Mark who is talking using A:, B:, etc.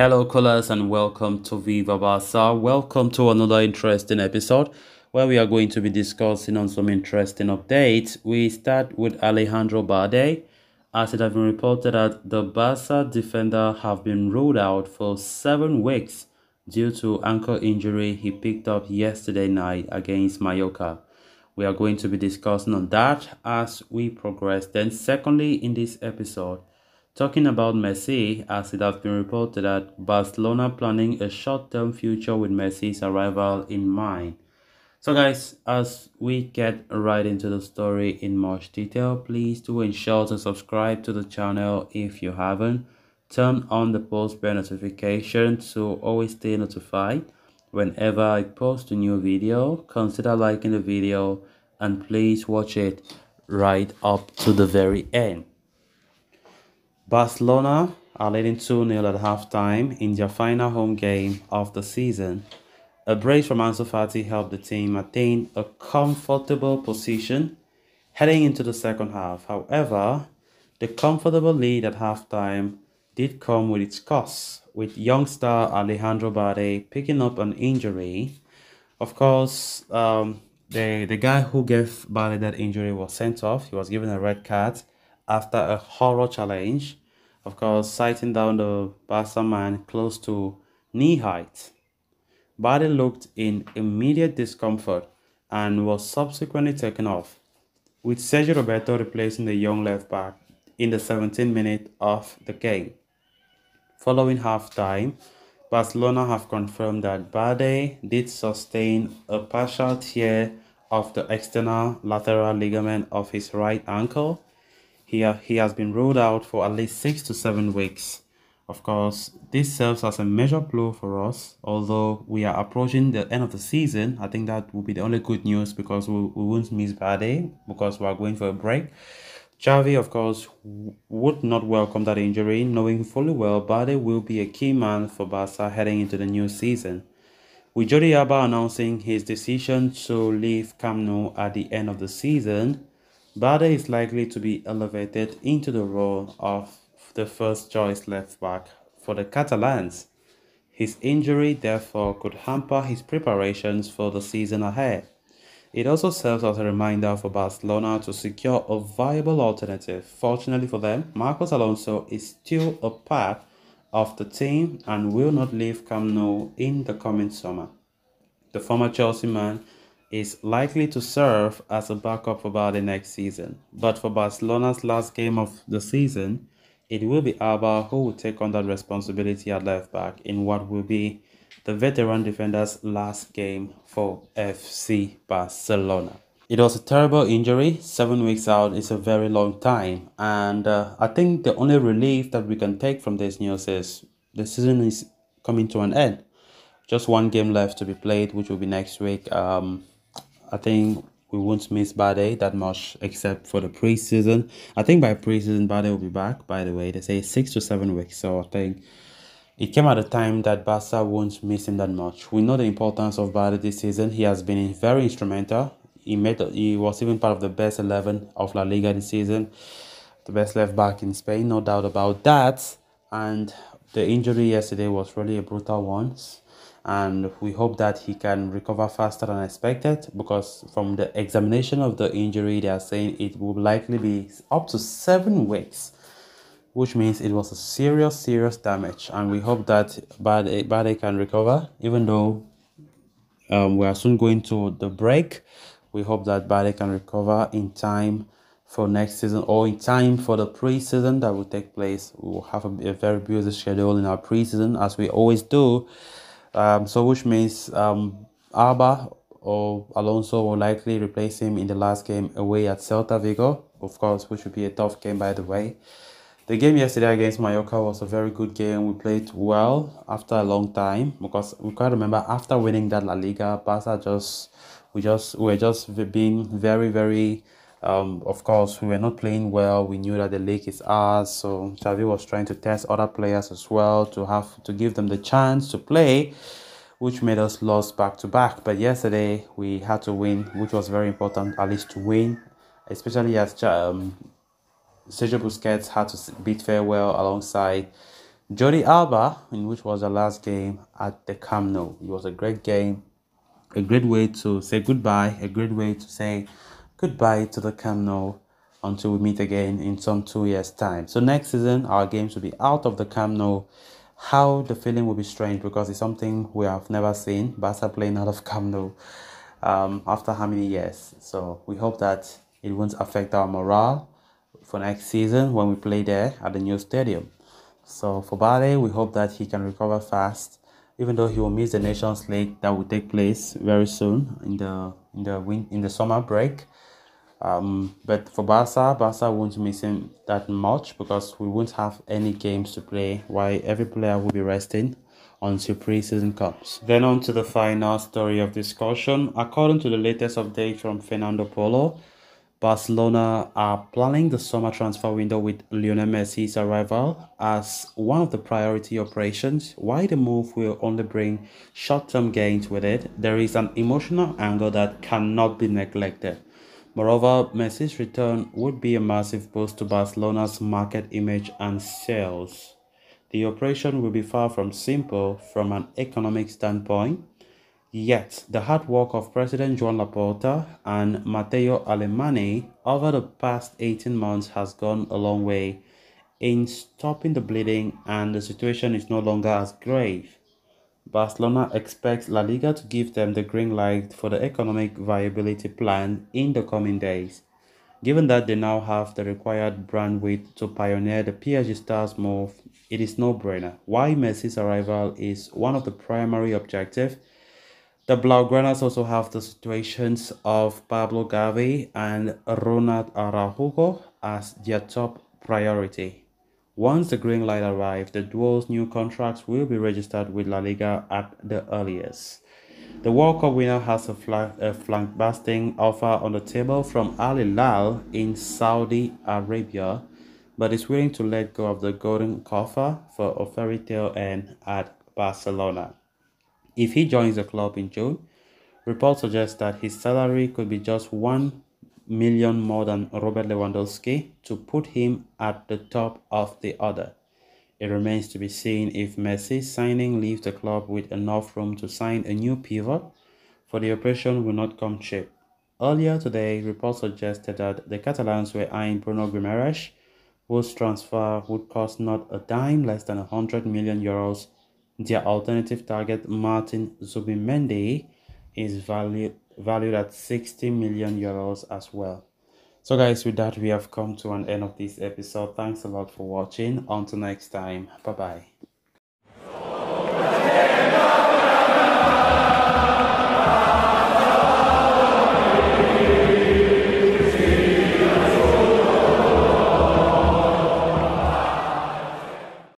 A: Hello, callers, and welcome to Viva Barca. Welcome to another interesting episode where we are going to be discussing on some interesting updates. We start with Alejandro Balde, as it has been reported that the Barca defender have been ruled out for 7 weeks due to ankle injury he picked up yesterday night against Mallorca. We are going to be discussing on that as we progress. Then, secondly, in this episode, talking about Messi, as it has been reported that Barcelona planning a short-term future with Messi's arrival in mind. So guys, as we get right into the story in much detail, please do ensure to subscribe to the channel if you haven't. Turn on the post bell notification to always stay notified whenever I post a new video. Consider liking the video and please watch it right up to the very end. Barcelona are leading 2-0 at halftime in their final home game of the season. A brace from Ansu Fati helped the team attain a comfortable position heading into the second half. However, the comfortable lead at halftime did come with its cost, with young star Alejandro Balde picking up an injury. Of course, the guy who gave Balde that injury was sent off. He was given a red card after a horror challenge. Of course, sighting down the Barca man close to knee height. Balde looked in immediate discomfort and was subsequently taken off, with Sergio Roberto replacing the young left back in the 17th minute of the game. Following half-time, Barcelona have confirmed that Balde did sustain a partial tear of the external lateral ligament of his right ankle. He has been ruled out for at least 6 to 7 weeks. Of course, this serves as a major blow for us. Although we are approaching the end of the season, I think that will be the only good news because we won't miss Balde because we are going for a break. Xavi, of course, would not welcome that injury, knowing fully well Balde will be a key man for Barca heading into the new season. With Jordi Alba announcing his decision to leave Camp Nou at the end of the season, Balde is likely to be elevated into the role of the first choice left back for the Catalans. His injury therefore could hamper his preparations for the season ahead. It also serves as a reminder for Barcelona to secure a viable alternative. Fortunately for them, Marcos Alonso is still a part of the team and will not leave Camp Nou in the coming summer. The former Chelsea man is likely to serve as a backup for Balde next season. But for Barcelona's last game of the season, it will be Alba who will take on that responsibility at left back in what will be the veteran defender's last game for FC Barcelona. It was a terrible injury. 7 weeks out is a very long time. And I think the only relief that we can take from this news is the season is coming to an end. Just one game left to be played, which will be next week. I think we won't miss Balde that much except for the preseason. I think by preseason, Balde will be back, by the way. They say 6 to 7 weeks. So I think it came at a time that Barca won't miss him that much. We know the importance of Balde this season. He has been very instrumental. He was even part of the best 11 of La Liga this season. The best left back in Spain, no doubt about that. And the injury yesterday was really a brutal one. And we hope that he can recover faster than expected because from the examination of the injury, they are saying it will likely be up to 7 weeks, which means it was a serious damage. And we hope that Balde can recover, even though we are soon going to the break. We hope that Balde can recover in time for next season or in time for the preseason that will take place. We will have a very busy schedule in our preseason as we always do. So which means Alba or Alonso will likely replace him in the last game away at Celta Vigo, of course, which would be a tough game, by the way. The game yesterday against Mallorca was a very good game. We played well after a long time because we can't remember after winning that La Liga, Barca we were just being very of course, we were not playing well. We knew that the league is ours, so Xavi was trying to test other players as well to give them the chance to play, which made us lose back to back. But yesterday we had to win, which was very important, at least to win, especially as Sergio Busquets had to bid farewell alongside Jordi Alba, in which was the last game at the Camp Nou. It was a great game, a great way to say goodbye, a great way to say goodbye to the Camp Nou until we meet again in some 2 years' time. So next season, our games will be out of the Camp Nou. How the feeling will be strange because it's something we have never seen. Barca playing out of Camp Nou after how many years? So we hope that it won't affect our morale for next season when we play there at the new stadium. So for Balde, we hope that he can recover fast, even though he will miss the Nations League that will take place very soon in the summer break. But for Barca won't miss him that much because we won't have any games to play while every player will be resting until pre-season comes. Then on to the final story of discussion. According to the latest update from Fernando Polo, Barcelona are planning the summer transfer window with Lionel Messi's arrival as one of the priority operations. While the move will only bring short-term gains with it, there is an emotional angle that cannot be neglected. Moreover, Messi's return would be a massive boost to Barcelona's market image and sales. The operation will be far from simple from an economic standpoint. Yet, the hard work of President Joan Laporta and Matteo Alemany over the past 18 months has gone a long way in stopping the bleeding, and the situation is no longer as grave. Barcelona expects La Liga to give them the green light for the economic viability plan in the coming days. Given that they now have the required brand width to pioneer the PSG stars move, it is no-brainer why Messi's arrival is one of the primary objectives. The Blaugranas also have the situations of Pablo Gavi and Ronald Araujo as their top priority. Once the green light arrives, the duo's new contracts will be registered with La Liga at the earliest. The World Cup winner has a flank-busting offer on the table from Al Hilal in Saudi Arabia, but is willing to let go of the golden coffer for a fairy tale end at Barcelona. If he joins the club in June, reports suggest that his salary could be just 1 million more than Robert Lewandowski to put him at the top of the order. It remains to be seen if Messi's signing leaves the club with enough room to sign a new pivot, for the operation will not come cheap. Earlier today, reports suggested that the Catalans were eyeing Bruno Guimaraes, whose transfer would cost not a dime less than 100 million euros. Their alternative target, Martin Zubimendi, is valued at 60 million euros as well. So guys, with that we have come to an end of this episode. Thanks a lot for watching. Until next time, bye bye.